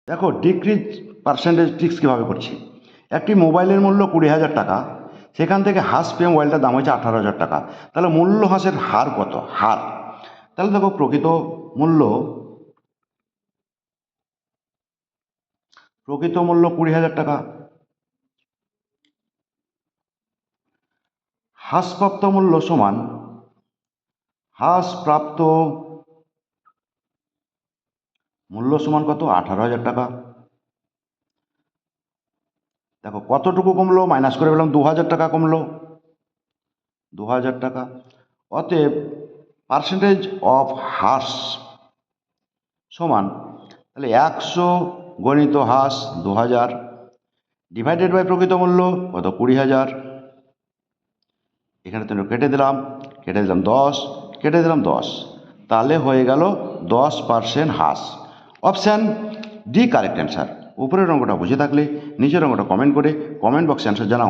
দেখো decrease percentage tricks কীভাবে করছি। একটি মোবাইলের মূল্য 20,000 টাকা, সেখান থেকে হ্রাস পেয়ে মোবাইলটার দাম হয়েছে 18,000 টাকা। তাহলে মূল্য হ্রাসের হার কত? হার। তাহলে দেখো প্রকৃত মূল্য 20,000 টাকা, হ্রাসপ্রাপ্ত মূল্য সমান হ্রাসপ্রাপ্ত মূল্য সমান কত? 18,000 টাকা। দেখো কতটুকু কমলো, মাইনাস করে পেলাম 2,000 টাকা কমলো, 2,000 টাকা। অতএব পার্সেন্টেজ অফ হ্রাস সমান, তাহলে 100 গণিত হ্রাস 2,000 ডিভাইডেড বাই প্রকৃত মূল্য কত? 20,000। এখানে তুমি কেটে দিলাম 10, কেটে দিলাম 10, তাহলে হয়ে গেল 10% হ্রাস। Option D correct answer. উপরের অঙ্কটা বুঝে থাকলে নিচের অঙ্কটা কমেন্ট করে কমেন্ট বক্সে অ্যান্সার জানাও।